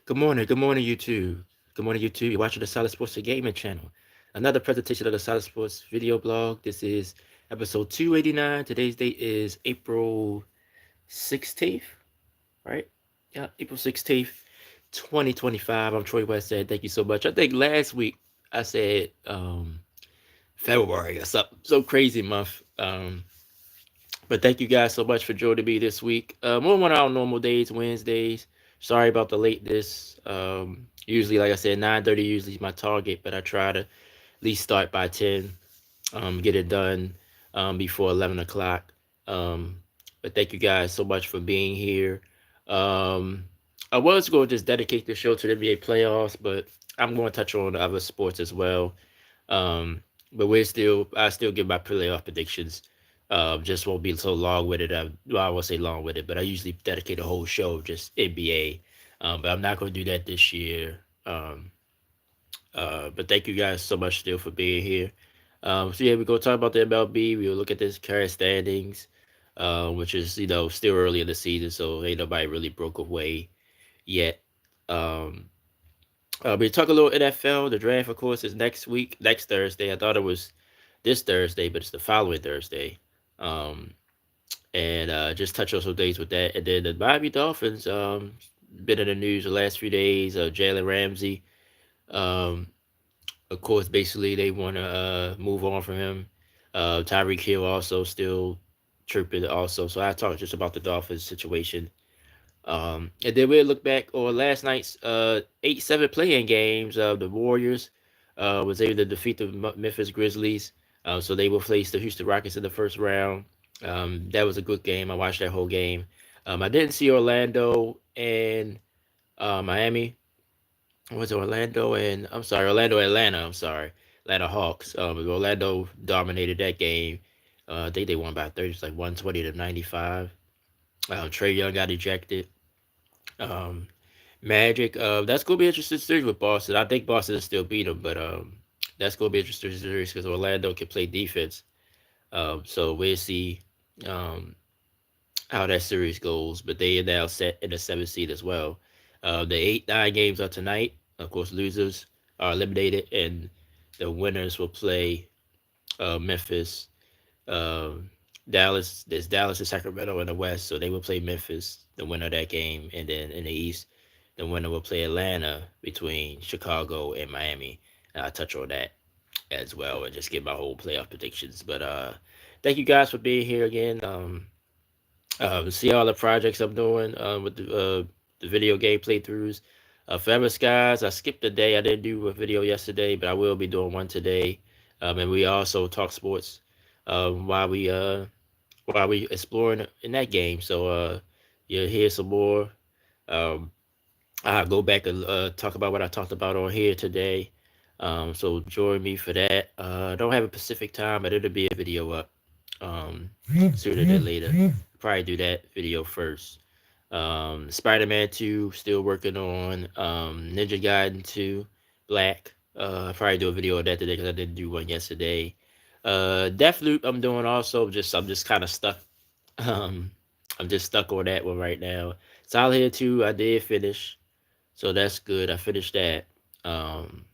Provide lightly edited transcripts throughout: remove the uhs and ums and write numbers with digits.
Good morning, YouTube. Good morning, YouTube. You're watching the Solid Sports and Gaming channel. Another presentation of the Solid Sports video blog. This is episode 289. Today's date is April 16th, right? Yeah, April 16th, 2025. I'm Troy West. Thank you so much. I think last week I said February or something. So crazy month. But thank you guys so much for joining me this week. We're on our normal days, Wednesdays. Sorry about the lateness. Usually, like I said, 9:30 usually is my target, but I try to at least start by 10, get it done before 11 o'clock. But thank you guys so much for being here. Um, I was going to just dedicate the show to the NBA playoffs, but I'm going to touch on other sports as well. But I still give my playoff predictions. Just won't be so long with it. Well, I won't say long with it, but I usually dedicate a whole show just NBA. But I'm not going to do that this year. But thank you guys so much still for being here. So yeah, we're gonna talk about the MLB. We'll look at this current standings, which is still early in the season, so ain't nobody really broke away yet. Um, we talk a little NFL. The draft, of course, is next week, next Thursday. I thought it was this Thursday, but it's the following Thursday. Um, and just touch on some things with that. And then the Miami Dolphins, been in the news the last few days. Jalen Ramsey, um, of course, basically they want to move on from him. Tyreek Hill also still chirping also. So I talked just about the Dolphins situation. And then we'll look back on last night's 8-7 playing games. The Warriors was able to defeat the Memphis Grizzlies. So they will face the Houston Rockets in the first round. That was a good game. I watched that whole game. I didn't see Orlando and Miami. Was it Orlando and Orlando Atlanta? I'm sorry, Atlanta Hawks. Orlando dominated that game. I think they won by 30, it's like 120 to 95. Trey Young got ejected. Um, Magic. That's gonna be an interesting series with Boston. I think Boston will still beat them, but that's gonna be an interesting series because Orlando can play defense. So we'll see um, how that series goes. But they are now set in the seventh seed as well. The 8-9 games are tonight. Of course, losers are eliminated, and the winners will play Memphis, um, Dallas. There's Dallas and Sacramento in the West, so they will play Memphis, the winner of that game, and then in the East, the winner will play Atlanta between Chicago and Miami. And I'll touch on that as well and just give my whole playoff predictions. But thank you guys for being here again. See all the projects I'm doing with the video game playthroughs. Forever Skies, I skipped a day. I didn't do a video yesterday, but I will be doing one today. And we also talk sports while we exploring in that game. So you'll hear some more. Um, I'll go back and talk about what I talked about on here today. So join me for that. I don't have a Pacific time, but it'll be a video up sooner than later. Probably do that video first. Spider-Man 2, still working on. Ninja Gaiden 2, Black. I'll probably do a video of that today because I didn't do one yesterday. Deathloop I'm doing also. I'm just kind of stuck. Um, I'm just stuck on that one right now. Silent Hill 2 I did finish, so that's good. I finished that. Um,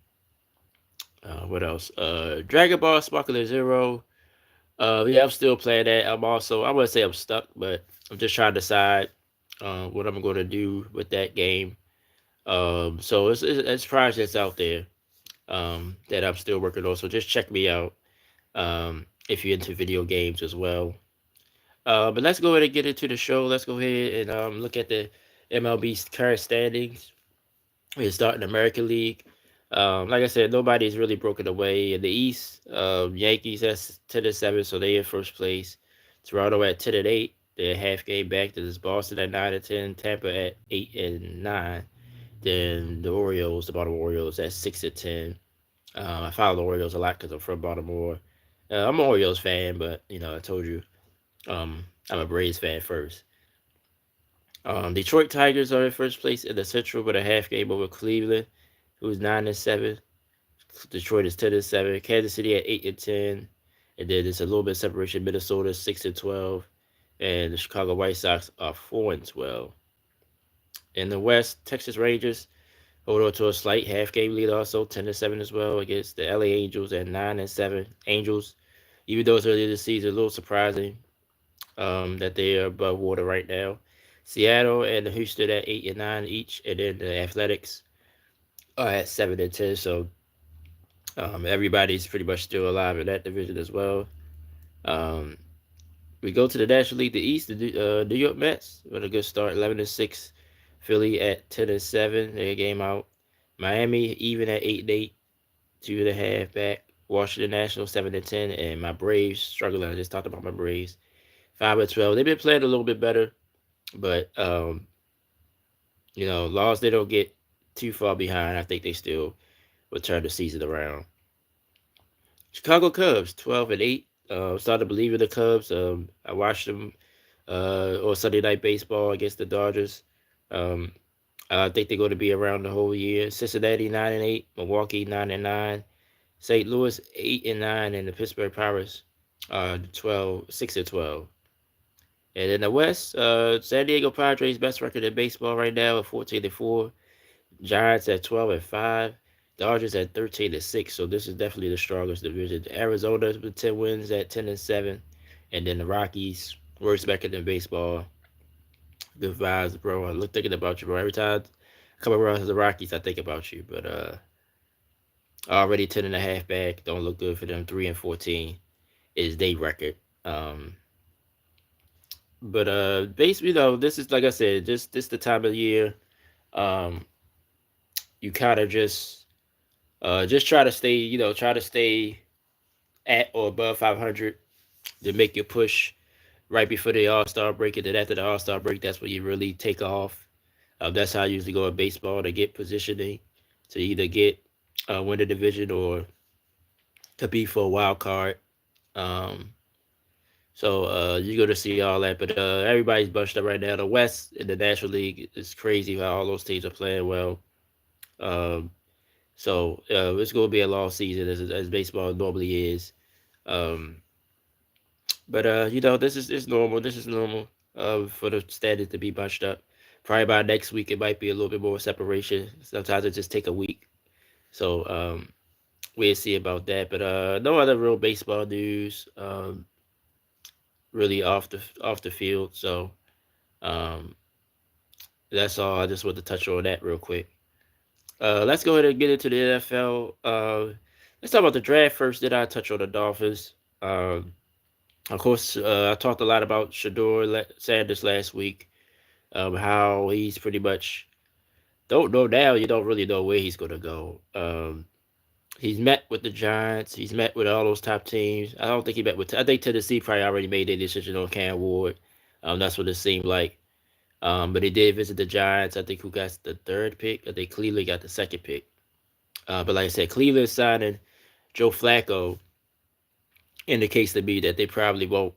what else? Dragon Ball Sparkle Zero. Yeah, I'm still playing that. I wouldn't say I'm stuck, but I'm just trying to decide what I'm going to do with that game. So it's projects out there that I'm still working on. So just check me out if you're into video games as well. But let's go ahead and get into the show. Let's go ahead and look at the MLB's current standings. We're starting American League. Like I said, nobody's really broken away in the East. Yankees at 10-7, so they in first place. Toronto at 10-8, they're half game back. There's Boston at 9-10, Tampa at 8-9. Then the Orioles, the Baltimore Orioles, at 6-10. I follow the Orioles a lot because I'm from Baltimore. I'm an Orioles fan, but I told you, I'm a Braves fan first. Detroit Tigers are in first place in the Central with a half game over Cleveland, who's 9-7. Detroit is 10-7. Kansas City at 8-10, and then there's a little bit of separation. Minnesota 6-12, and the Chicago White Sox are 4-12. In the West, Texas Rangers hold on to a slight half game lead also, 10-7 as well against the LA Angels at 9-7. Angels, even though it's early this season, a little surprising that they are above water right now. Seattle and Houston at 8-9 each, and then the Athletics are at 7-10. So everybody's pretty much still alive in that division as well. Um, we go to the National League, the East, the New York Mets with a good start, 11-6. Philly at 10-7, their game out. Miami even at 8-8, 2.5 back. Washington Nationals 7-10, and my Braves struggling. I just talked about my Braves 5-12. They've been playing a little bit better, but laws they don't get too far behind. I think they still will turn the season around. Chicago Cubs 12-8. Started to believe in the Cubs. I watched them on Sunday Night Baseball against the Dodgers. Um, I think they're going to be around the whole year. Cincinnati 9-8, Milwaukee 9-9, St. Louis 8-9, and the Pittsburgh Pirates 6-12. And in the West, San Diego Padres best record in baseball right now at 14-4. Giants at 12-5. Dodgers at 13-6. So this is definitely the strongest division. Arizona with 10 wins at 10-7, and then the Rockies, worst record in baseball. Good vibes, bro. I look thinking about you, bro. Every time I come around to the Rockies, I think about you. But already 10.5 back. Don't look good for them. 3-14 is their record. But basically, this is like I said, just this the time of year. Um, you kind of just try to stay, try to stay at or above 500 to make your push right before the All Star break. And then after the All Star break, that's when you really take off. That's how I usually go in baseball to get positioning to either get win the division or to be for a wild card. Um, so you're gonna see all that, but everybody's bunched up right now. The West in the National League is crazy how all those teams are playing well. Um, so it's gonna be a long season as baseball normally is. Um, but this is normal. This is normal for the standings to be bunched up. Probably by next week it might be a little bit more separation. Sometimes it just take a week. So we'll see about that. But no other real baseball news really off the field. So um, that's all. I just want to touch on that real quick. Let's go ahead and get into the NFL. Let's talk about the draft first. Then I touch on the Dolphins. Of course, I talked a lot about Shador Sanders last week. How he's pretty much don't know now. You don't really know where he's gonna go. He's met with the Giants. He's met with all those top teams. I don't think he met with. I think Tennessee probably already made their decision on Cam Ward. That's what it seemed like. But he did visit the Giants. I think who got the third pick. I think Cleveland got the second pick. But like I said, Cleveland signing Joe Flacco indicates to me that they probably won't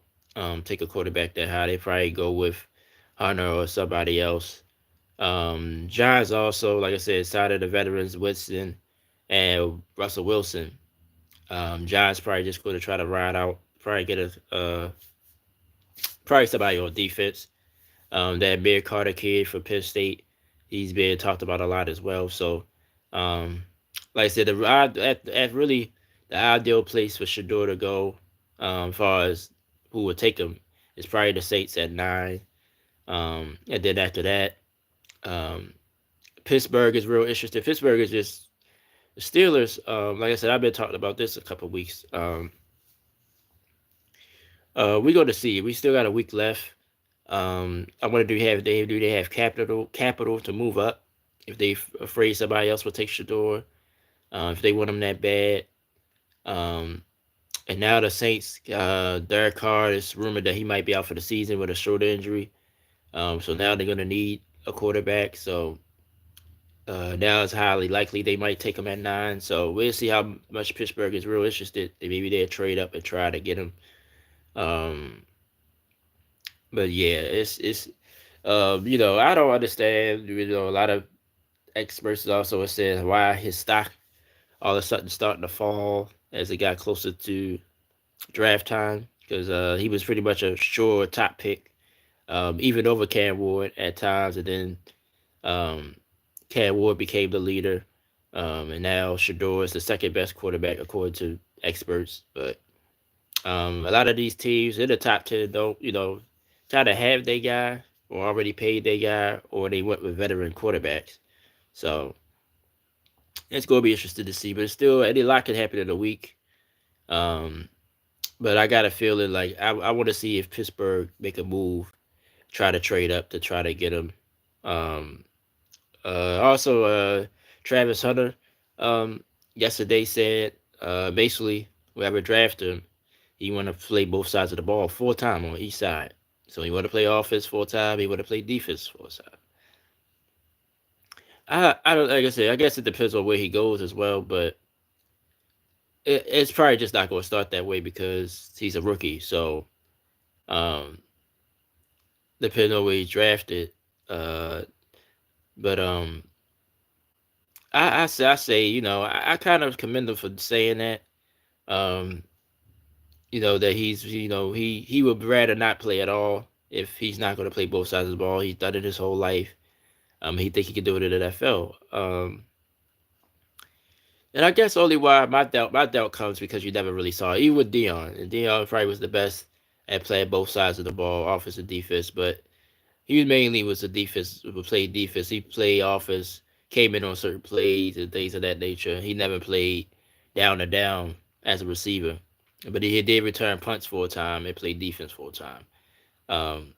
take a quarterback that high. They probably go with Hunter or somebody else. Giants also, like I said, signed the veterans Winston and Russell Wilson. Giants probably just going to try to ride out, probably get probably somebody on defense. That Bear Carter kid from Penn State, he's been talked about a lot as well. So, um, like I said, at really the ideal place for Shador to go, as far as who would take him, is probably the Saints at 9. And then after that, um, Pittsburgh is real interesting. Pittsburgh is just the Steelers. Like I said, I've been talking about this a couple weeks. We're going to see. We still got a week left. I wonder do they have capital to move up if they afraid somebody else will take Shador, if they want him that bad. Um, and now the Saints, Derek Carr is rumored that he might be out for the season with a shoulder injury. So now they're gonna need a quarterback. So now it's highly likely they might take him at 9. So we'll see how much Pittsburgh is real interested. Maybe they'll trade up and try to get him. Um, but yeah, it's I don't understand. A lot of experts also have said why his stock all of a sudden starting to fall as it got closer to draft time because he was pretty much a sure top pick, even over Cam Ward at times, and then um, Cam Ward became the leader, and now Shador is the second best quarterback according to experts. But a lot of these teams in the top 10 don't, try to have their guy or already paid their guy, or they went with veteran quarterbacks. So it's going to be interesting to see. But it's still, any lot can happen in a week. Um, but I got a feeling like I want to see if Pittsburgh make a move, try to trade up to try to get him. Um, Also, Travis Hunter yesterday said basically whoever drafted him, he want to play both sides of the ball full time on each side. So he want to play offense full time. He want to play defense full time. I don't, like I said. I guess it depends on where he goes as well, but it's probably just not going to start that way because he's a rookie. So um, depending on where he's drafted, uh, but I say, I kind of commend him for saying that. Um, that he would rather not play at all if he's not going to play both sides of the ball. He's done it his whole life. He think he can do it in the NFL. And I guess only why my doubt comes because you never really saw it. Even with Dion, and Dion probably was the best at playing both sides of the ball, offense and defense. But he mainly was a defense, would play defense. He played offense, came in on certain plays and things of that nature. He never played down to down as a receiver, but he did return punts full time and played defense full time. Um,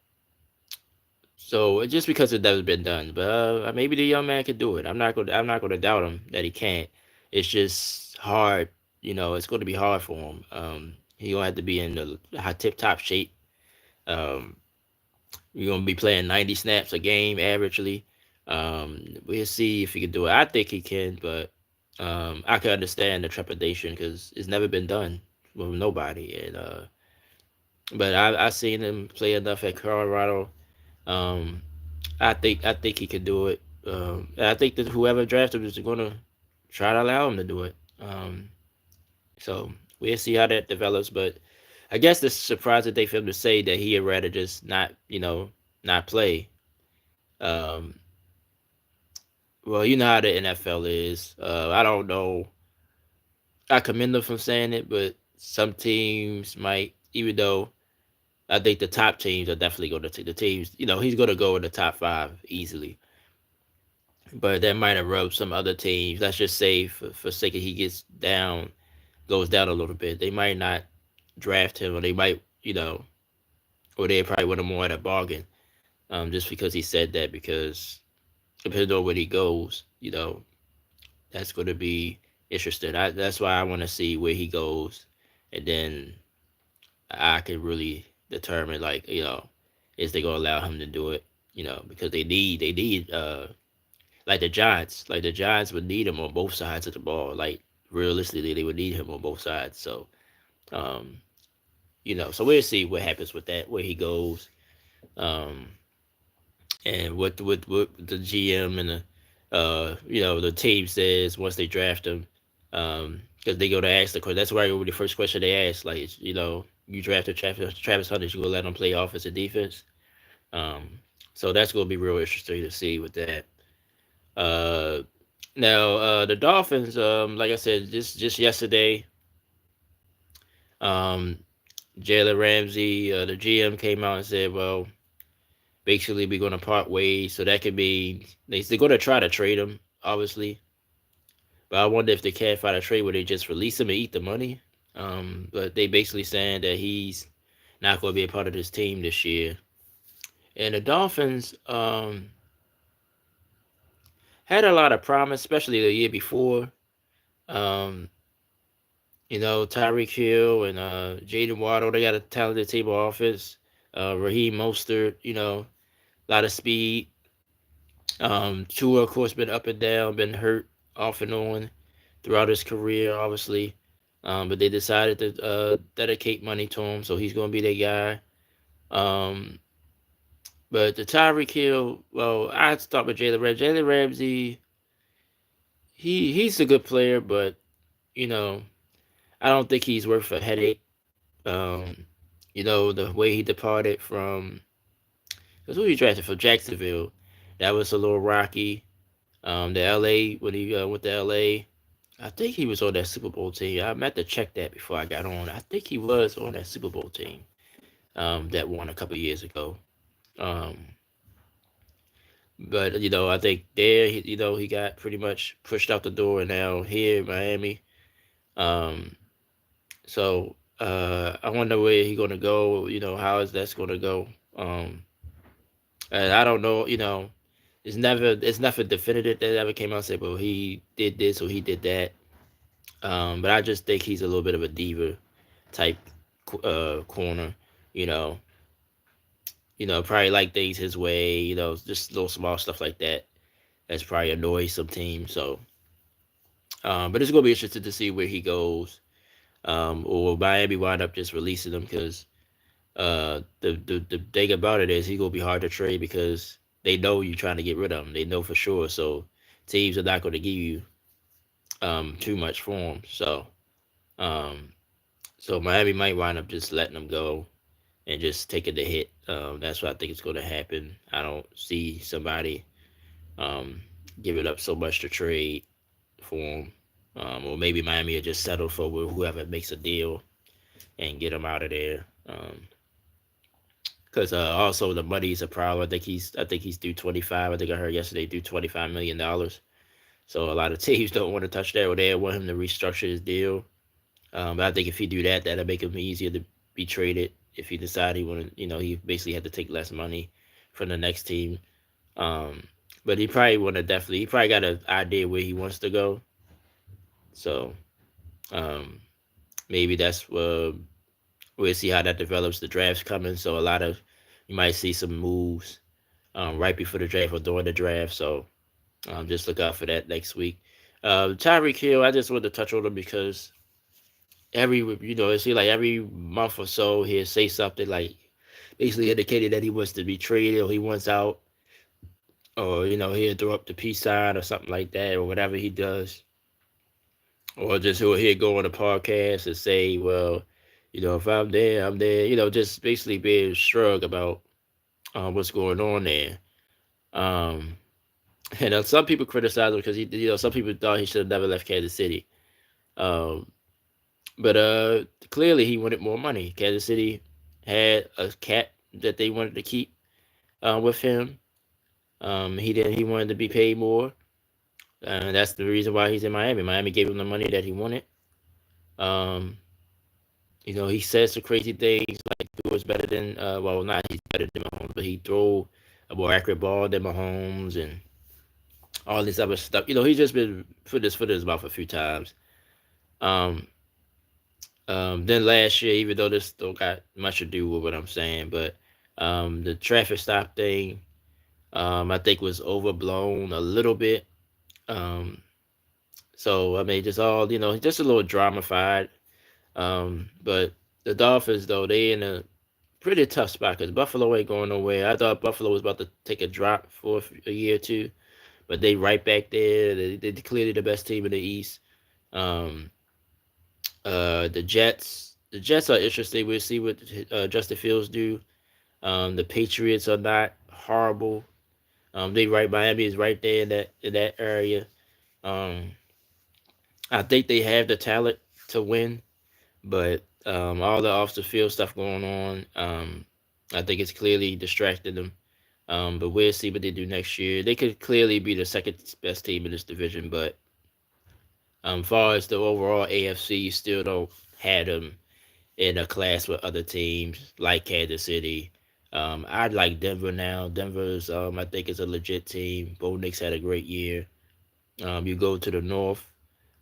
so just because it never been done, but maybe the young man could do it. I'm not gonna doubt him that he can't. It's just hard. It's going to be hard for him. He gonna have to be in the high tip top shape. Um, you're gonna be playing 90 snaps a game averagely. We'll see if he can do it. I think he can, but I can understand the trepidation because it's never been done with nobody. And but I seen him play enough at Colorado. Um, I think he can do it. And I think that whoever drafted him is gonna try to allow him to do it. So we'll see how that develops. But I guess it's surprising they for him to say that he'd rather just not play. Um, well, you know how the NFL is. I don't know. I commend him for saying it, but some teams might, even though I think the top teams are definitely going to take the teams. He's going to go in the top five easily. But that might have rubbed some other teams. Let's just say, for sake of he goes down a little bit. They might not draft him, or they might, or they probably want him more at a bargain. Just because he said that, because depending on where he goes, that's going to be interesting. That's why I want to see where he goes, and then I can really determine, like, is they going to allow him to do it? Because they need like the Giants would need him on both sides of the ball. Like, realistically, they would need him on both sides. So, um, so we'll see what happens with that, where he goes. Um, and what the GM and the team says once they draft him, because they go to ask the question. That's why the first question they ask, like, you drafted Travis Hunter, you gonna let him play offense and defense. Um, so that's gonna be real interesting to see with that. Uh, Now, the Dolphins, like I said, just yesterday, um, Jalen Ramsey, the GM, came out and said, well, basically we're going to part ways. So that could be they're going to try to trade him, obviously. But I wonder if they can't find a trade where they just release him and eat the money. But they basically saying that he's not going to be a part of this team this year. And the Dolphins had a lot of promise, especially the year before. Um, Tyreek Hill and Jaden Waddle, they got a talented team of offense. Raheem Mostert, a lot of speed. Tua, of course, been up and down, been hurt off and on throughout his career, obviously. But they decided to dedicate money to him, so he's going to be their guy. But the Tyreek Hill, well, I start with Jalen Ramsey. Jalen Ramsey, he's a good player, but I don't think he's worth a headache. Um, the way he departed from, because who he drafted from Jacksonville, that was a little rocky. The LA when he went to LA, I think he was on that Super Bowl team. I meant to check that before I got on. I think he was on that Super Bowl team that won a couple years ago. Um, but I think there, he got pretty much pushed out the door, and now here in Miami. Um, so I wonder where he gonna go. How is that's gonna go? And I don't know. It's never definitive that ever came out and said, well, he did this or he did that. But I just think he's a little bit of a diva type corner. You know, probably like things his way. Just little small stuff like that. That's probably annoys some teams. So, but it's gonna be interesting to see where he goes. Or Miami wind up just releasing him because the thing about it is he gonna be hard to trade because they know you're trying to get rid of him. They know for sure. So teams are not gonna give you too much for him. Um, so Miami might wind up just letting him go and just taking the hit. That's what I think is going to happen. I don't see somebody um, giving up so much to trade for him. Or maybe Miami will just settle for whoever makes a deal and get him out of there. Because also the money is a problem. I think he's due 25. I think I heard yesterday due $25 million. So a lot of teams don't want to touch that, or they want him to restructure his deal. But I think if he do that, that'll make him easier to be traded. If he decide he want to, he basically had to take less money from the next team. Um, but he probably want to definitely. He probably got an idea where he wants to go. So um, maybe that's we'll see how that develops. The draft's coming, so a lot of you might see some moves right before the draft or during the draft. So just look out for that next week. Tyreek Hill, I just wanted to touch on him because it seems like every month or so he'll say something like basically indicating that he wants to be traded or he wants out, or he'll throw up the peace sign or something like that, or whatever he does, or just he'll go on a podcast and say, well, if I'm there, I'm there. Just basically being shrug about what's going on there. Um, and some people criticize him because some people thought he should have never left Kansas City. Um, but clearly he wanted more money. Kansas City had a cap that they wanted to keep with him. He wanted to be paid more. That's the reason why he's in Miami. Miami gave him the money that he wanted. Um, he says some crazy things like he was better than well, not he's better than Mahomes, but he throw a more accurate ball than Mahomes and all this other stuff. He's just been put his foot in his mouth a few times. Um, then last year, even though this don't got much to do with what I'm saying, but the traffic stop thing, I think was overblown a little bit. Um, so I mean, just all just a little dramatified. But the Dolphins, though, they in a pretty tough spot because Buffalo ain't going nowhere. I thought Buffalo was about to take a drop for a year or two, but they right back there. They're clearly the best team in the East. Um, the Jets are interesting. We'll see what Justin Fields do. The Patriots are not horrible. Miami is right there in that area. Um, I think they have the talent to win, but all the off the field stuff going on, I think it's clearly distracting them. But we'll see what they do next year. They could clearly be the second best team in this division, but far as the overall AFC, you still don't have them in a class with other teams like Kansas City. I'd like Denver now. Denver's, I think, is a legit team. Bo Nix had a great year. You go to the North.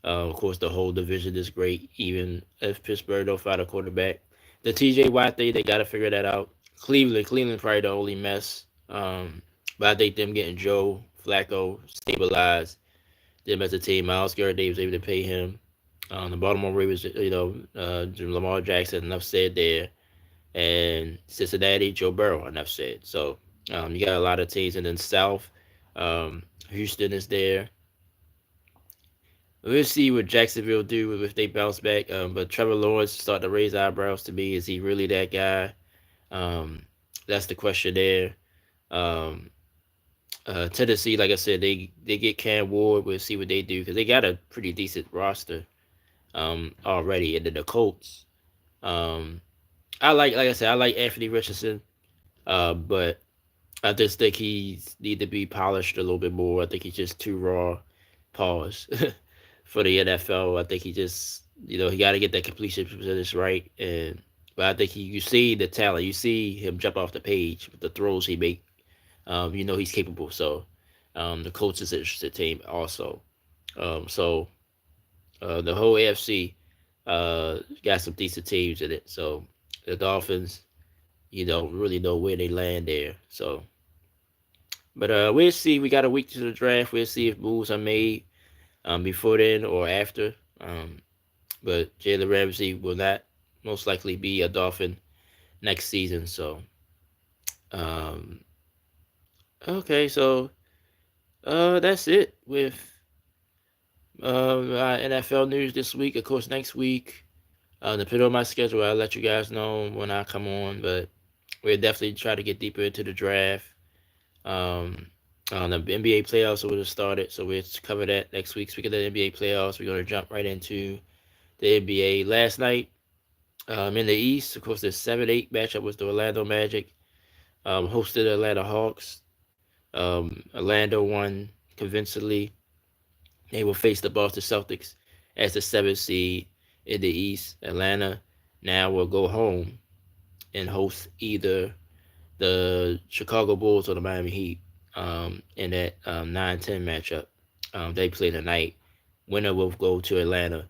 Of course, the whole division is great, even if Pittsburgh don't find a quarterback. The TJ Watt thing, they got to figure that out. Cleveland probably the only mess. But I think them getting Joe Flacco stabilized them as a team. Miles Garrett, they was able to pay him. The Baltimore Ravens, Lamar Jackson, enough said there. And Cincinnati, Joe Burrow, enough said. So you got a lot of teams. And then South, Houston is there. We'll see what Jacksonville do if they bounce back. But Trevor Lawrence starting to raise eyebrows to me. Is he really that guy? That's the question there. Um, Tennessee, like I said, they get Cam Ward. We'll see what they do because they got a pretty decent roster already. And then the Colts, um, like I said, I like Anthony Richardson, but I just think he need to be polished a little bit more. I think he's just too raw. Pause for the NFL. I think he just he got to get that completion percentage right. And but I think you see the talent. You see him jump off the page with the throws he make. He's capable. So the Colts is an interesting team also. So the whole AFC got some decent teams in it. So the Dolphins, you don't really know where they land there. So, but we'll see. We got a week to the draft. We'll see if moves are made before then or after. But Jalen Ramsey will not most likely be a Dolphin next season. So, um, okay, so that's it with our NFL news this week. Of course, next week, depending on my schedule, I'll let you guys know when I come on. But we'll definitely try to get deeper into the draft. The NBA playoffs would have started, so we'll cover that next week. Speaking of the NBA playoffs, we're going to jump right into the NBA. Last night, in the East, of course, the 7-8 matchup was the Orlando Magic hosted the Atlanta Hawks. Orlando won convincingly. They will face the Boston Celtics as the 7th seed in the East. Atlanta now will go home and host either the Chicago Bulls or the Miami Heat in that 9-10 matchup. They play tonight. Winner will go to Atlanta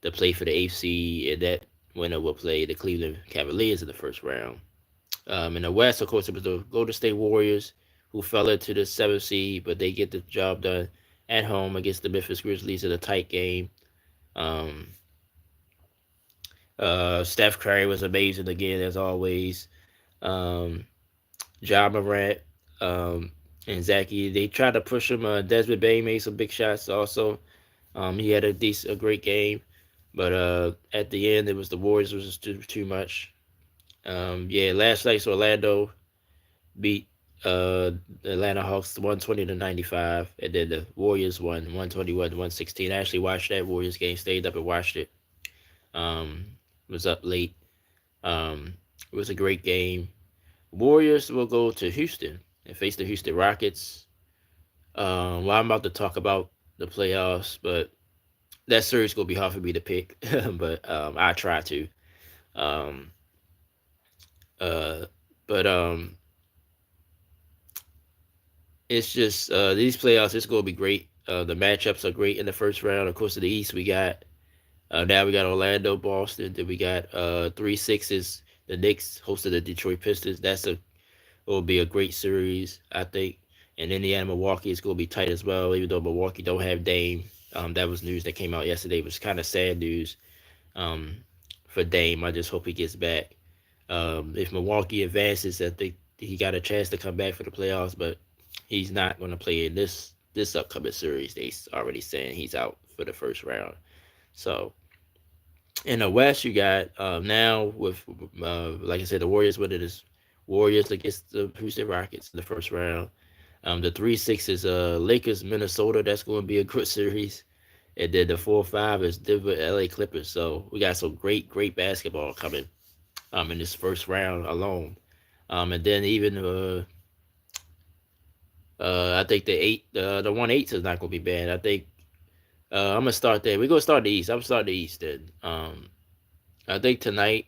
to play for the 8th seed, and that winner will play the Cleveland Cavaliers in the first round. In the West, of course, it was the Golden State Warriors who fell into the 7th seed, but they get the job done at home against the Memphis Grizzlies in a tight game. Um, Steph Curry was amazing again, as always. Ja Morant and Zachy, they tried to push him. Desmond Bain made some big shots also. He had a great game, but at the end, it was the Warriors was just too much. Last night, so Orlando beat the Atlanta Hawks 120-95, and then the Warriors won 121-116. I actually watched that Warriors game, stayed up and watched it. Was up late. It was a great game. Warriors will go to Houston and face the Houston Rockets. I'm about to talk about the playoffs, but that series gonna be hard for me to pick. But I try to. Um, but it's just these playoffs. It's gonna be great. The matchups are great in the first round. Of course, in the East, we got now we got Orlando, Boston. Then we got 3-6s. The Knicks hosted the Detroit Pistons. Will be a great series, I think. And Indiana, Milwaukee is going to be tight as well, even though Milwaukee don't have Dame. That was news that came out yesterday. It was kind of sad news for Dame. I just hope he gets back. If Milwaukee advances, I think he got a chance to come back for the playoffs, but he's not going to play in this upcoming series. They already saying he's out for the first round. So in the West, you got now with like I said, the Warriors winning this Warriors against the Houston Rockets in the first round. The 3-6 is Lakers, Minnesota. That's going to be a good series. And then the 4-5 is Denver, LA Clippers. So we got some great basketball coming in this first round alone. And then even I think the 1-8 is not going to be bad. I think I'm gonna start there. We're gonna start the East. I'm starting the East then. I think tonight.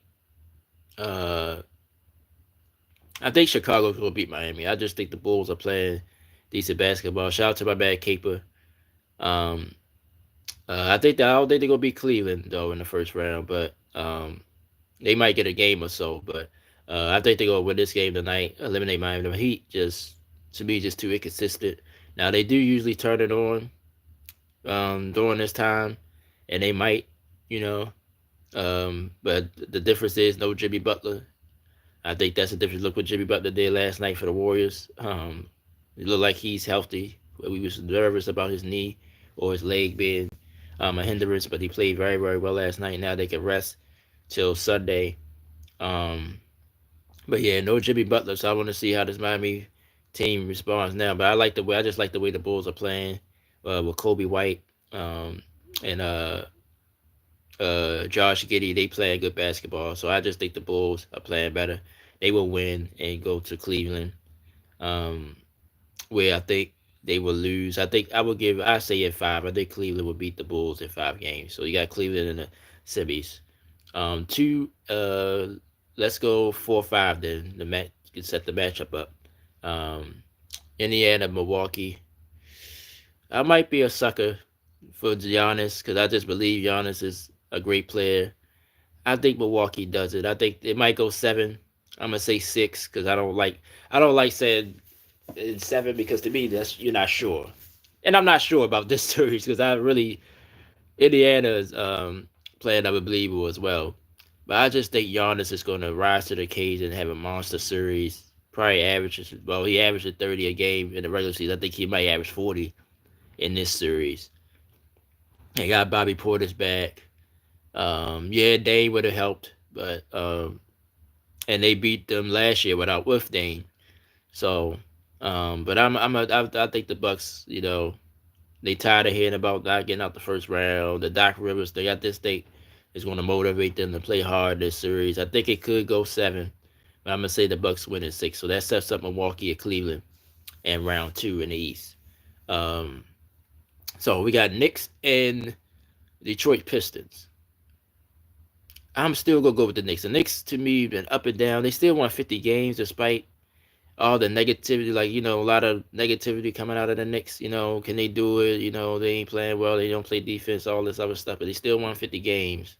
I think Chicago's gonna beat Miami. I just think the Bulls are playing decent basketball. Shout out to my bad Caper. Um, I don't think they're gonna beat Cleveland though in the first round, but they might get a game or so. But I think they're gonna win this game tonight. Eliminate Miami. The Heat just to me just too inconsistent. Now they do usually turn it on during this time, and they might, you know. But the difference is no Jimmy Butler. I think that's the difference. Look what Jimmy Butler did last night for the Warriors. It looked like he's healthy. We was nervous about his knee or his leg being a hindrance, but he played very, very well last night. Now they can rest till Sunday. But yeah, no Jimmy Butler, so I want to see how this Miami team responds now. But I just like the way the Bulls are playing with Kobe White um, and Josh Giddey. They play good basketball, so I just think the Bulls are playing better. They will win and go to Cleveland, um, where I think they will lose. I say at five. I think Cleveland will beat the Bulls in 5 games. So you got Cleveland in the semis. Two. Let's go 4-5 then. The match can set the matchup up. Um, Indiana, Milwaukee. I might be a sucker for Giannis because I just believe Giannis is a great player. I think Milwaukee does it. I think it might go 7. I'm gonna say 6 because I don't like saying it's 7 because to me that's you're not sure, and I'm not sure about this series because I really Indiana's playing unbelievable as well. But I just think Giannis is going to rise to the occasion and have a monster series. Probably averages he averaged 30 a game in the regular season. I think he might average 40 in this series. They got Bobby Porter's back. Yeah, Dame would have helped, but and they beat them last year with Dame. So, but I think the Bucks, they tired of hearing about not getting out the first round. The Doc Rivers, they got this thing is going to motivate them to play hard this series. I think it could go 7, but I'm gonna say the Bucks win in 6. So that sets up Milwaukee at Cleveland in round 2 in the East. Um, so we got Knicks and Detroit Pistons. I'm still gonna go with the Knicks. The Knicks to me been up and down. They still won 50 games despite all the negativity, like a lot of negativity coming out of the Knicks. Can they do it? They ain't playing well. They don't play defense. All this other stuff, but they still won 50 games.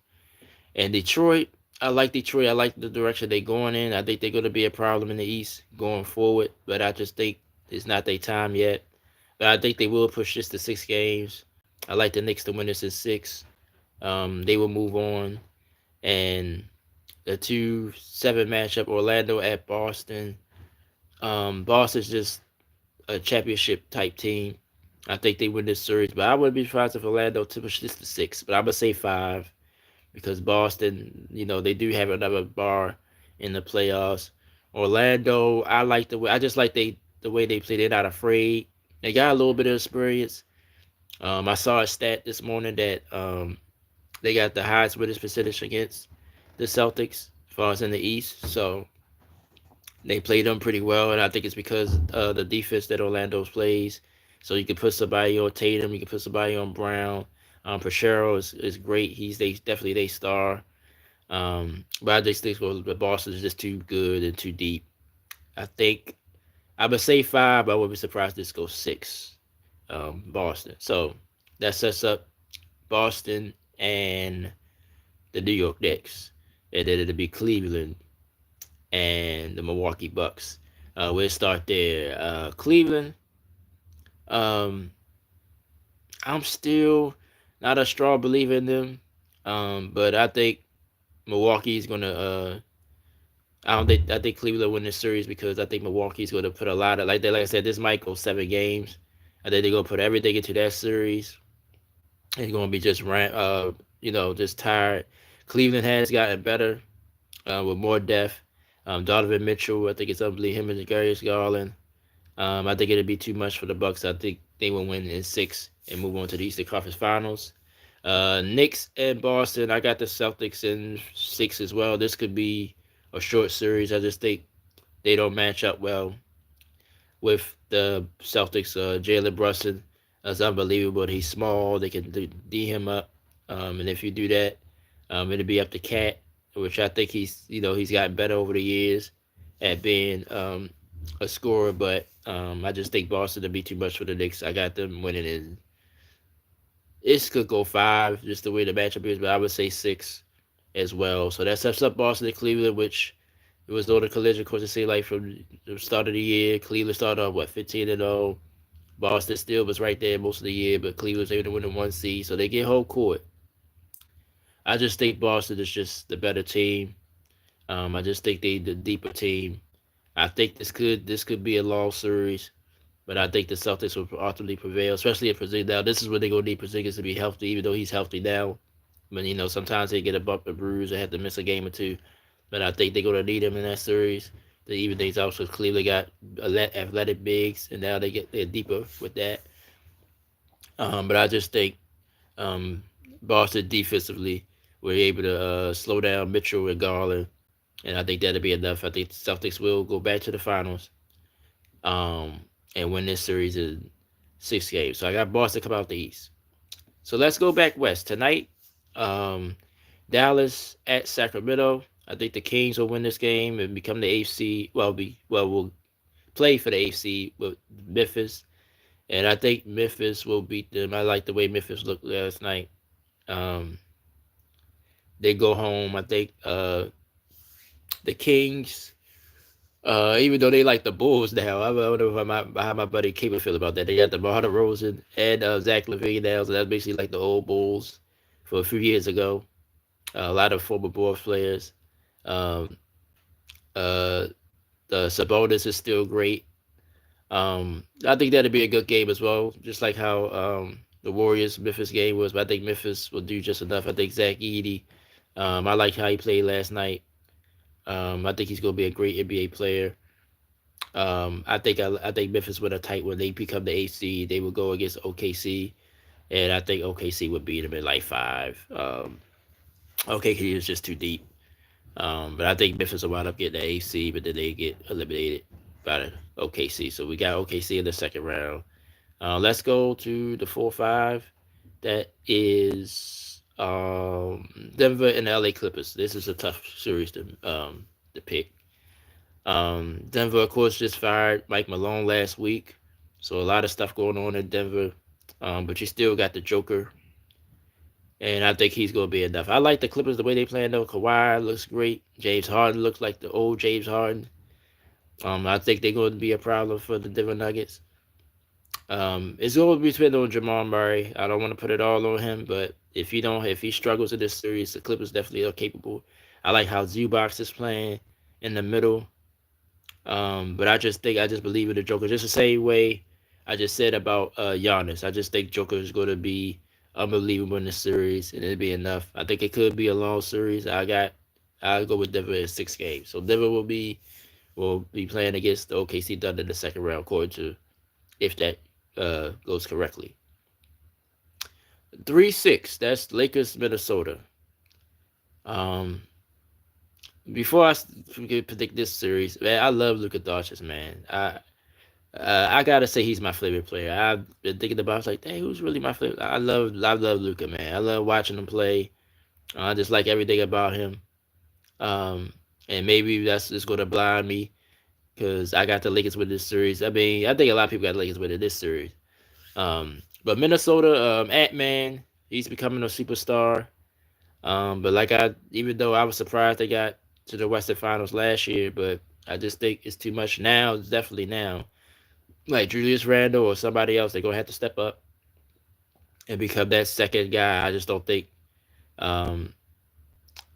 And Detroit, I like Detroit. I like the direction they're going in. I think they're going to be a problem in the East going forward, but I just think it's not their time yet. But I think they will push this to 6 games. I like the Knicks to win this in 6. They will move on, and the 2-7 matchup, Orlando at Boston. Boston's just a championship type team. I think they win this series, but I wouldn't be surprised if Orlando to push this to 6. But I'm gonna say 5 because Boston, they do have another bar in the playoffs. Orlando, I just like the way they play. They're not afraid. They got a little bit of experience. I saw a stat this morning that they got the highest winning percentage against the Celtics as far as in the East. So they played them pretty well, and I think it's because the defense that Orlando plays. So you can put somebody on Tatum, you can put somebody on Brown. Pachero is great. He's definitely their star. But I just think the Boston is just too good and too deep. I think I would say 5, but I would be surprised if this goes 6. Boston. So that sets up Boston and the New York Knicks, and then it'll be Cleveland and the Milwaukee Bucks. We'll start there. Cleveland. I'm still not a strong believer in them, but I think Milwaukee's gonna. I think Cleveland win this series because I think Milwaukee's gonna put a lot of like I said. This might go 7 games. I think they're gonna put everything into that series. It's gonna be just just tired. Cleveland has gotten better with more depth. Donovan Mitchell, I think it's unbelievable. Him and Darius Garland. I think it'd be too much for the Bucks. I think they will win in 6 and move on to the Eastern Conference Finals. Knicks and Boston. I got the Celtics in 6 as well. This could be a short series. I just think they don't match up well with the Celtics. Jalen Brunson is unbelievable. He's small. They can D him up, and if you do that, it'll be up to Cat, which I think he's gotten better over the years at being a scorer. But I just think Boston will be too much for the Knicks. I got them winning in. It could go 5, just the way the matchup is, but I would say 6 as well. So that sets up Boston and Cleveland, which it was on the collision course to say like from the start of the year. Cleveland started off 15-0. Boston still was right there most of the year, but Cleveland's able to win the 1 seed, so they get home court. I just think Boston is just the better team. I just think they the deeper team. I think this could be a long series, but I think the Celtics will ultimately prevail, especially if Porzingis. Now this is when they're gonna need Porzingis to be healthy, even though he's healthy now. But sometimes they get a bump and bruise and have to miss a game or two. But I think they're gonna need him in that series. to even things out. So Cleveland got athletic bigs, and now they're deeper with that. But I just think um, Boston defensively were able to slow down Mitchell and Garland, and I think that'll be enough. I think the Celtics will go back to the finals um, and win this series in 6 games. So I got Boston come out the East. So let's go back west tonight. Um, Dallas at Sacramento. I think the Kings will win this game and become the eighth seed. We'll play for the eighth seed with Memphis, and I think Memphis will beat them. I like the way Memphis looked last night. Um, they go home. I think the Kings, even though they like the Bulls now, I don't know how my buddy K would feel about that. They got the DeMar DeRozan and Zach LaVine now, so that's basically like the old Bulls for a few years ago. A lot of former Bulls players. Um, uh, the Sabonis is still great. I think that'd be a good game as well, just like how the Warriors Memphis game was. But I think Memphis will do just enough. I think Zach Edey. I like how he played last night. I think he's going to be a great NBA player. I think Memphis with a tight one. They become the eighth seed. They will go against OKC, and I think OKC would beat them in like five. OKC is just too deep. But I think Memphis will wind up getting the eighth seed, but then they get eliminated by the OKC. So we got OKC in the second round. Let's go to the 4-5. That is Denver and the LA Clippers. This is a tough series to pick. Denver, of course, just fired Mike Malone last week, so a lot of stuff going on in Denver. But you still got the Joker, and I think he's going to be enough. I like the Clippers the way they play though. Kawhi looks great. James Harden looks like the old James Harden. I think they're going to be a problem for the Denver Nuggets. It's going to be dependent on Jamal Murray. I don't want to put it all on him, but if he struggles in this series, the Clippers definitely are capable. I like how Zubac is playing in the middle. But I just believe in the Joker. Just the same way I just said about Giannis. I just think Joker is going to be unbelievable in this series, and it'll be enough. I think it could be a long series. I'll go with Denver in 6 games. So Denver will be playing against the OKC Thunder in the second round, according to if that goes correctly. 3-6. That's Lakers Minnesota. Before I predict this series, man, I love Luka Doncic, man. I gotta say he's my favorite player. I've been thinking about. I was like, hey, who's really my favorite? I love Luka, man. I love watching him play. I just like everything about him. And maybe that's just gonna blind me because I got the Lakers with this series. I mean, I think a lot of people got the Lakers with this series. But Minnesota, Ant-Man, he's becoming a superstar. But even though I was surprised they got to the Western Finals last year, but I just think it's too much now. It's definitely now. Like Julius Randle or somebody else, they're gonna have to step up and become that second guy. I just don't think um,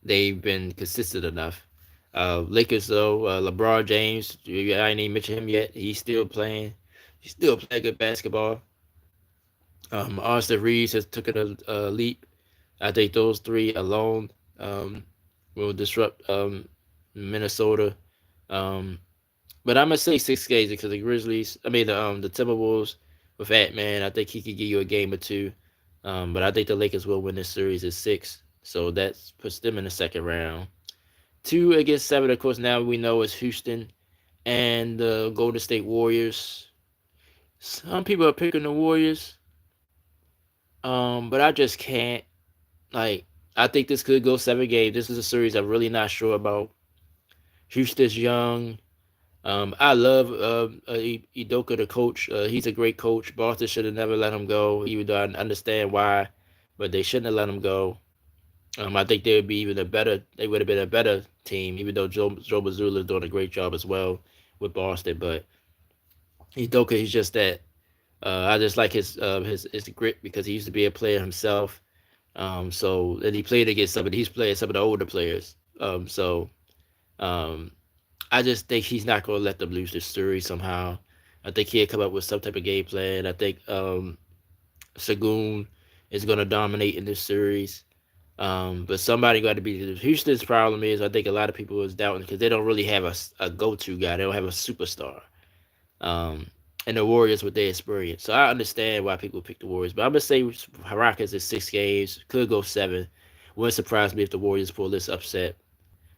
they've been consistent enough. Lakers though, LeBron James, I ain't even mentioned him yet. He's still playing. He's still playing good basketball. Austin Reeves has taken a leap. I think those three alone will disrupt Minnesota. But I'm gonna say 6 games because the Timberwolves with Ant-Man, I think he could give you a game or two. But I think the Lakers will win this series at 6, so that puts them in the second round. 2 against 7, of course. Now we know it's Houston and the Golden State Warriors. Some people are picking the Warriors, but I just can't. Like, I think this could go 7 games. This is a series I'm really not sure about. Houston's young. I love Udoka, the coach. He's a great coach. Boston should have never let him go, even though I understand why, but they shouldn't have let him go. I think they would have been a better team, even though Joe Mazzulla is doing a great job as well with Boston. But Udoka, he's just that. I just like his grit because he used to be a player himself. And he played against he's playing some of the older players. I just think he's not going to let them lose this series somehow. I think he'll come up with some type of game plan. I think Sagoon is going to dominate in this series. But somebody got to be. Houston's problem is I think a lot of people is doubting because they don't really have a go-to guy. They don't have a superstar. Um, and the Warriors with their experience. So I understand why people pick the Warriors. But I'm gonna say Rockets is 6 games, could go 7. Wouldn't surprise me if the Warriors pull this upset.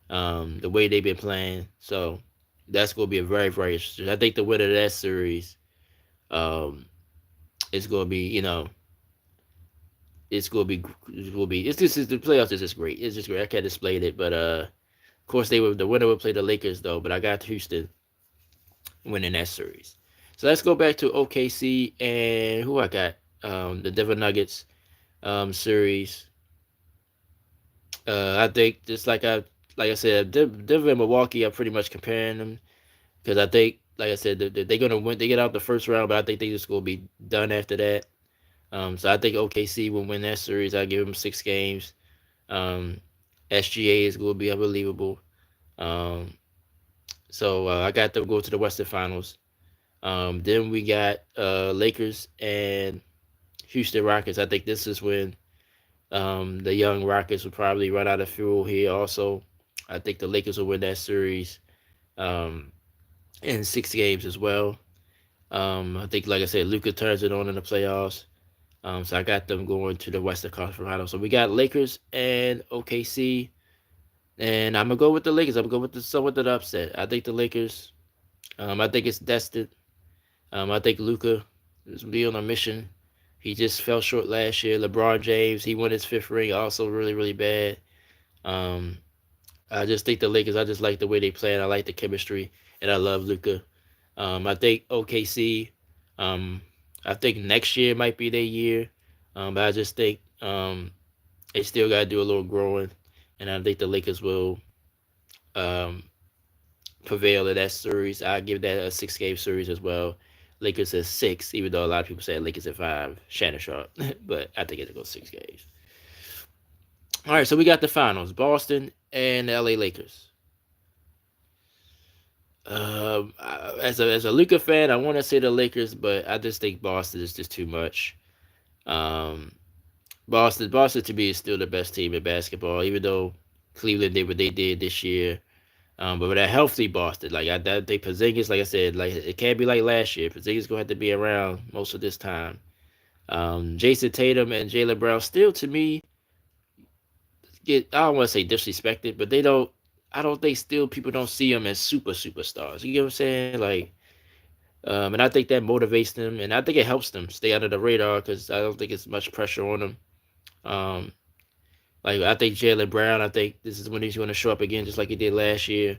The way they've been playing. So that's gonna be a very, very interesting. I think the winner of that series, um, is gonna be, it's just the playoffs is just great. It's just great. I can't explain it, but of course the winner would play the Lakers though. But I got Houston winning that series. So let's go back to OKC and who I got. The Denver Nuggets series. I think just like I said, Denver and Milwaukee. I'm pretty much comparing them because I think, like I said, they're gonna win. They get out the first round, but I think they just gonna be done after that. So I think OKC will win that series. I give them 6 games. Um, SGA is gonna be unbelievable. Um, so I got them go to the Western Finals. Then we got Lakers and Houston Rockets. I think this is when the young Rockets will probably run out of fuel here. Also, I think the Lakers will win that series um, in 6 games as well. I think, like I said, Luka turns it on in the playoffs. So I got them going to the Western Conference Finals. So we got Lakers and OKC, and I'm gonna go with the Lakers. I'm gonna go with the upset. I think the Lakers. I think it's destined. I think Luka is be on a mission. He just fell short last year. LeBron James, he won his 5th ring, also really, really bad. Um, I just think the Lakers. I just like the way they play. And I like the chemistry, and I love Luka. I think OKC. Um, I think next year might be their year, but I just think they still got to do a little growing, and I think the Lakers will um, prevail in that series. I give that a 6 game series as well. Lakers at 6, even though a lot of people say Lakers at 5. Shannon Sharp, but I think it'll go 6 games. All right, so we got the finals: Boston and the LA Lakers. As a Luka fan, I want to say the Lakers, but I just think Boston is just too much. Um, Boston to me is still the best team in basketball, even though Cleveland did what they did this year. But with a healthy Boston, like I think Porzingis, like I said, like it can't be like last year. Porzingis gonna have to be around most of this time. Jason Tatum and Jaylen Brown still to me get, I don't want to say disrespected, but they don't. I don't think still people don't see them as superstars. You get what I'm saying? Like, and I think that motivates them, and I think it helps them stay under the radar because I don't think it's much pressure on them. Um, like I think Jaylen Brown, I think this is when he's going to show up again, just like he did last year.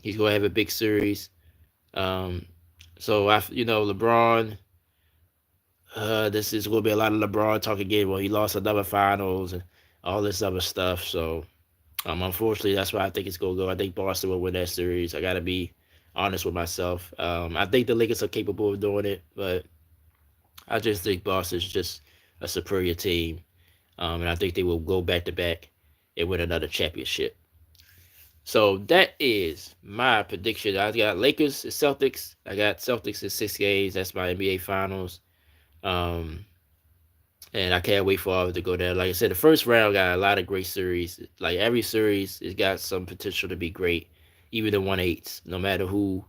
He's going to have a big series. Um, so LeBron. This is going to be a lot of LeBron talk again. Well, he lost another finals and all this other stuff. So, unfortunately, that's why I think it's going to go. I think Boston will win that series. I got to be honest with myself. I think the Lakers are capable of doing it, but I just think Boston's just a superior team. And I think they will go back to back and win another championship. So that is my prediction. I got Lakers and Celtics. I got Celtics in 6 games. That's my NBA Finals. Um, and I can't wait for all to go there. Like I said, the first round got a lot of great series. Like every series, it's got some potential to be great. Even the 1-8s, no matter who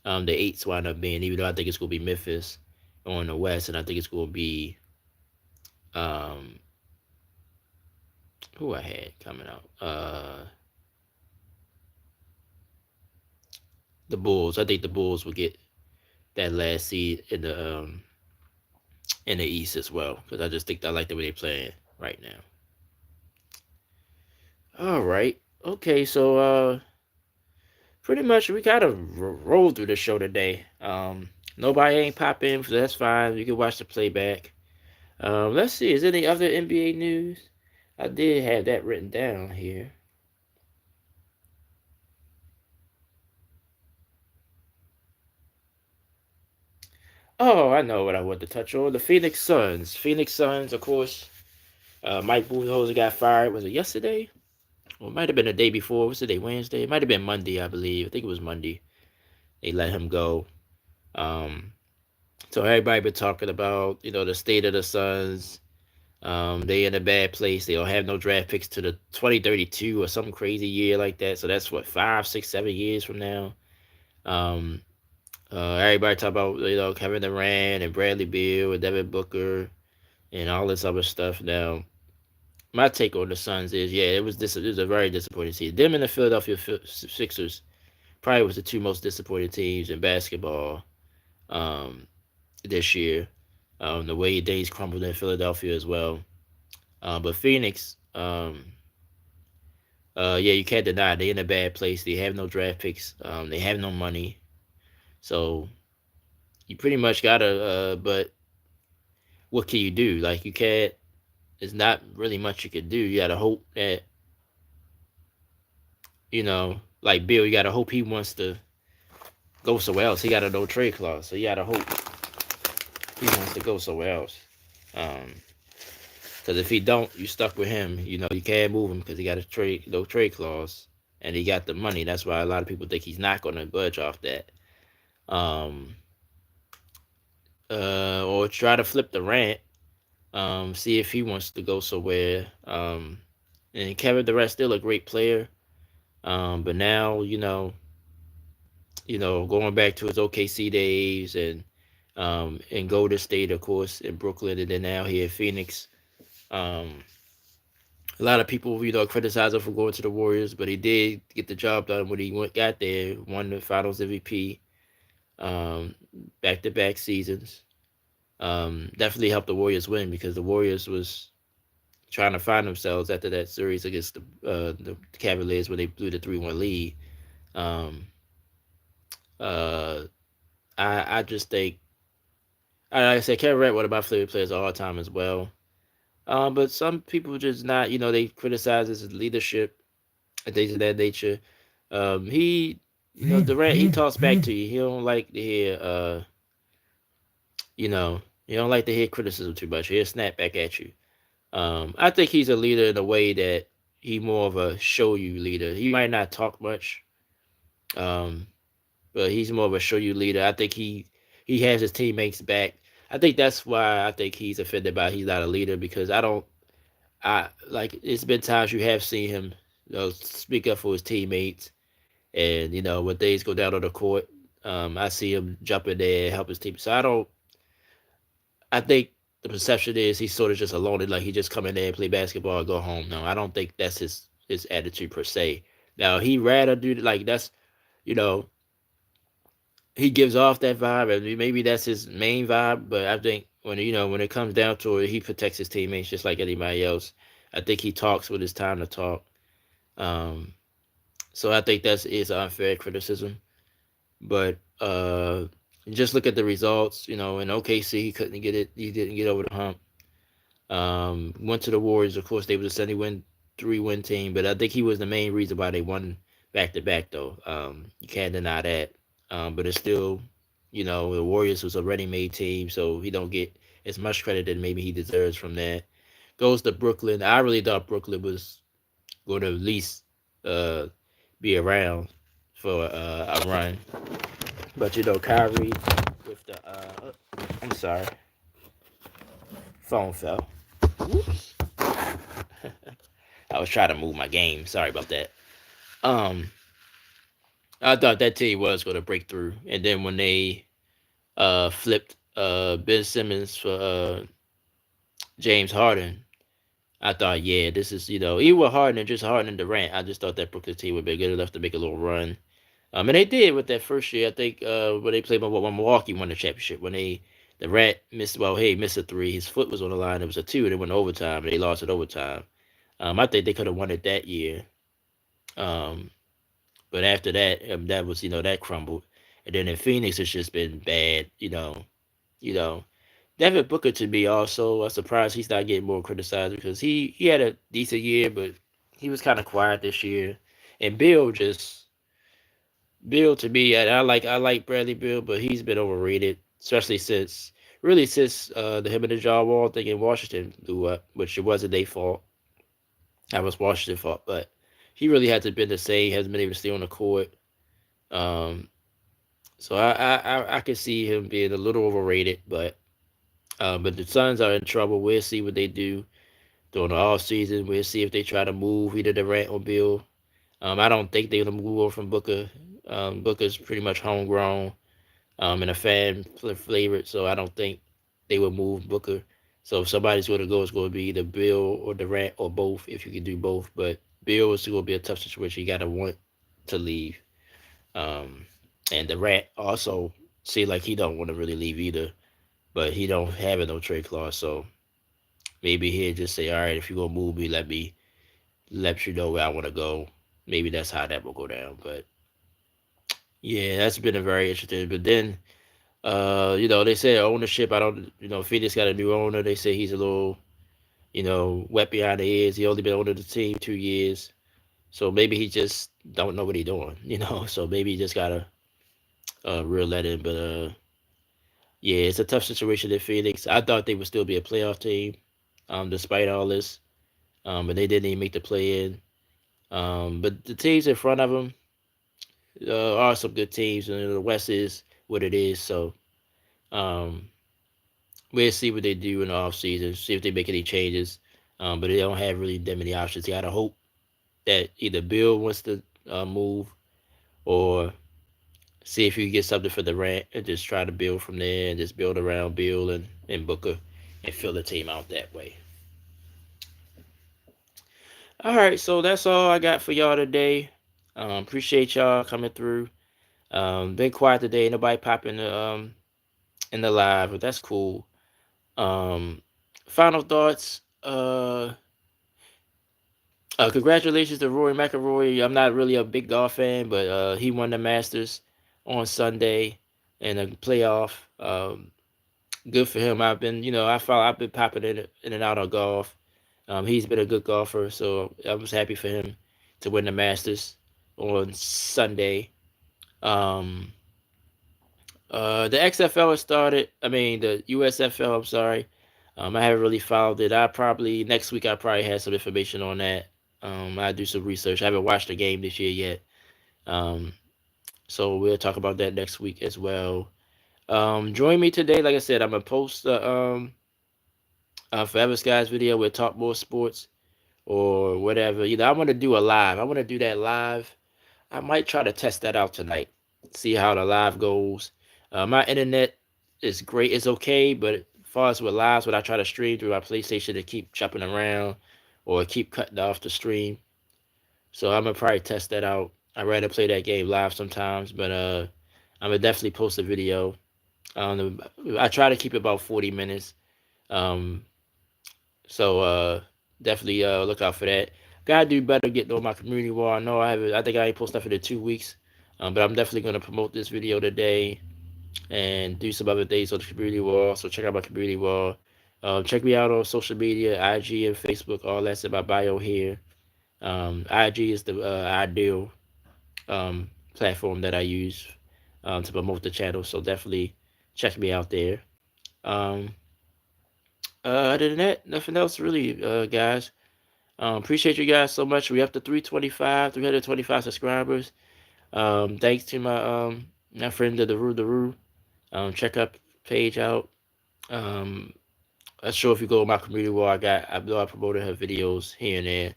the eights wind up being. Even though I think it's gonna be Memphis on the West, and I think it's gonna be um who I had coming out. The Bulls. I think the Bulls will get that last seed in the East as well because I just think I like the way they're playing right now. All right. Okay. So pretty much we kind of rolled through the show today. Nobody ain't pop in, so that's fine. You can watch the playback. Let's see. Is there any other NBA news? I did have that written down here. Oh, I know what I want to touch on. The Phoenix Suns. Phoenix Suns, of course. Mike Budenholzer got fired. Was it yesterday? Or it might have been the day before. What's the day? Wednesday? It might have been Monday, I believe. I think it was Monday. They let him go. Um, so everybody been talking about, the state of the Suns. They in a bad place. They don't have no draft picks to the 2032 or some crazy year like that. So that's what 5, 6, 7 years from now. Um, Everybody talk about Kevin Durant and Bradley Beal and Devin Booker and all this other stuff. Now, my take on the Suns is, yeah, it was a very disappointing season. Them and the Philadelphia Sixers probably was the two most disappointing teams in basketball this year. The way things crumbled in Philadelphia as well. But Phoenix, yeah, you can't deny they're in a bad place. They have no draft picks. They have no money. So you pretty much gotta. But what can you do? Like you can't. There's not really much you can do. You gotta hope that like Bill. You gotta hope he wants to go somewhere else. He got a no trade clause, so you gotta hope he wants to go somewhere else. Um, because if he don't, you stuck with him. You can't move him because he got a no trade clause, and he got the money. That's why a lot of people think he's not gonna budge off that. Um, or try to flip the rant. See if he wants to go somewhere. And Kevin Durant's still a great player. But now, going back to his OKC days and Golden State, of course, in Brooklyn, and then now here in Phoenix. A lot of people, criticize him for going to the Warriors, but he did get the job done when he got there, won the Finals MVP, back-to-back seasons. Definitely helped the Warriors win because the Warriors was trying to find themselves after that series against the Cavaliers when they blew the 3-1 lead. Um, uh, I just think, like I said, Kevin Durant one of my favorite players of all time as well. But some people just not, they criticize his leadership and things of that nature. He, Durant, he talks back to you. He don't like to hear, he don't like to hear criticism too much. He'll snap back at you. I think he's a leader in a way that he more of a show you leader. He might not talk much, um, but he's more of a show you leader. I think he has his teammates back. I think that's why I think he's offended by he's not a leader because I like it's been times you have seen him speak up for his teammates and when things go down on the court, I see him jump in there and help his team. So I think the perception is he's sort of just alone and like he just come in there and play basketball and go home. No, I don't think that's his attitude per se. Now he rather do like that's you know he gives off that vibe and maybe that's his main vibe. But I think when it comes down to it, he protects his teammates just like anybody else. I think he talks when it's time to talk. Um, so I think that's is unfair criticism. But just look at the results. In OKC, he couldn't get it. He didn't get over the hump. Went to the Warriors. Of course, they were a 73-win team, but I think he was the main reason why they won back to back. Though you can't deny that. But it's still, the Warriors was a ready-made team, so he don't get as much credit that maybe he deserves from that. Goes to Brooklyn. I really thought Brooklyn was going to at least uh, be around for a run. But Kyrie with the I'm sorry, phone fell. Whoops. I was trying to move my game. Sorry about that. Um, I thought that team was going to break through, and then when they flipped Ben Simmons for James Harden, I thought, yeah, this is even Harden and just Harden and Durant. I just thought that Brooklyn team would be good enough to make a little run. And they did with that first year. I think when they played when Milwaukee won the championship. When the Rat missed a three. His foot was on the line. It was a two. They went overtime. They lost it overtime. I think they could have won it that year. Um, but after that, that was that crumbled. And then in Phoenix, it's just been bad. You know. Devin Booker to me also. I'm surprised he's not getting more criticized because he had a decent year, but he was kind of quiet this year. And Bill to me, I like Bradley Bill, but he's been overrated, especially since the him and the John Wall thing in Washington blew up, which it wasn't their fault. That was Washington's fault, but he really hasn't been the same. Hasn't been able to stay on the court. Um, so I can see him being a little overrated, but the Suns are in trouble. We'll see what they do. during the off season. We'll see if they try to move either Durant or Bill. I don't think they're gonna move over from Booker. Booker's pretty much homegrown, and a fan favorite, so I don't think they would move Booker. So if somebody's going to go, it's going to be either Bill or Durant or both, if you can do both. But Bill is going to be a tough situation. You got to want to leave. Um, and Durant also seems like he don't want to really leave either, but he don't have no trade clause. So maybe he'll just say, all right, if you're going to move me, let you know where I want to go. Maybe that's how that will go down. But yeah, that's been a very interesting. But then they say ownership. I don't, Phoenix got a new owner. They say he's a little, wet behind the ears. He only been owner of the team 2 years, so maybe he just don't know what he's doing. So maybe he just gotta reel that in. But yeah, it's a tough situation in Phoenix. I thought they would still be a playoff team, despite all this. But they didn't even make the play in. But the teams in front of them are some good teams, and the West is what it is. So. Um, we'll see what they do in the off season. See if they make any changes. But they don't have really that many options. You gotta hope that either Bill wants to move, or see if you can get something for Durant and just try to build from there and just build around Bill and Booker and fill the team out that way. All right, so that's all I got for y'all today. Appreciate y'all coming through. Been quiet today. Nobody popping in the live, but that's cool. Final thoughts. Congratulations to Rory McIlroy. I'm not really a big golf fan, but he won the Masters on Sunday in a playoff. Good for him. I've been popping in and out of golf. He's been a good golfer, so I was happy for him to win the Masters on Sunday. Um, the XFL has started. I mean, the USFL. I'm sorry. I haven't really followed it. Next week I probably have some information on that. I do some research. I haven't watched the game this year yet. Um, so we'll talk about that next week as well. Join me today. Like I said, I'm gonna post Forever Skies video. We'll talk more sports or whatever. I want to do a live. I want to do that live. I might try to test that out tonight. See how the live goes. My internet is great. It's okay, but as far as with lives, when I try to stream through my PlayStation to keep chopping around or keep cutting off the stream. So I'm gonna probably test that out. I'd rather play that game live sometimes, but I'm gonna definitely post a video. I try to keep it about 40 minutes. Um, so definitely look out for that. Gotta do better getting on my community wall. I know I haven't. I think I ain't posted stuff in 2 weeks. But I'm definitely gonna promote this video today and do some other things on the community wall. So check out my community wall. Check me out on social media, IG and Facebook. All that's in my bio here. IG is the ideal platform that I use to promote the channel. So definitely check me out there. Um, Other than that, nothing else really, guys. Appreciate you guys so much. We up to 325 subscribers. Thanks to my friend the Roo. Check out page out. Not sure if you go to my community wall. I know I promoted her videos here and there.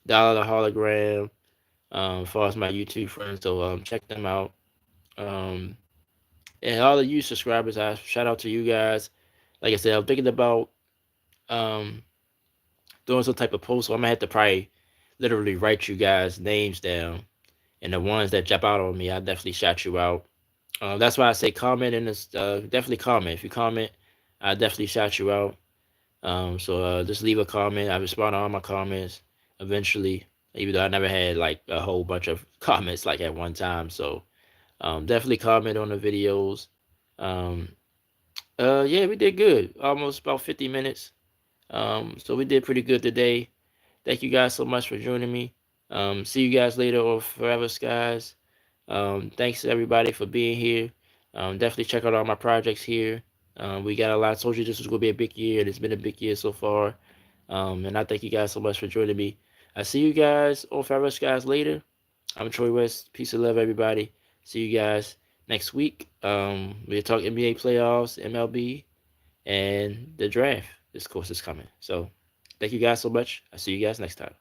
Dollar the hologram. As far as my YouTube friends, so check them out. And all of you subscribers, I shout out to you guys. Like I said, I'm thinking about doing some type of post. So I'm gonna have to probably literally write you guys' names down, and the ones that jump out on me, I definitely shout you out. That's why I say comment in this. Definitely comment. If you comment, I definitely shout you out. So just leave a comment. I respond to all my comments eventually, even though I never had like a whole bunch of comments like at one time. So definitely comment on the videos. Um, yeah, we did good. Almost about 50 minutes. So we did pretty good today. Thank you guys so much for joining me. See you guys later on Forever Skies. Thanks to everybody for being here. Definitely check out all my projects here. We got a lot. I told you this was going to be a big year, and it's been a big year so far. And I thank you guys so much for joining me. I see you guys on Forever Skies later. I'm Troy West. Peace and love, everybody. See you guys next week. We'll talk NBA playoffs, MLB, and the draft. This course is coming. So Thank you guys so much. I'll see you guys next time.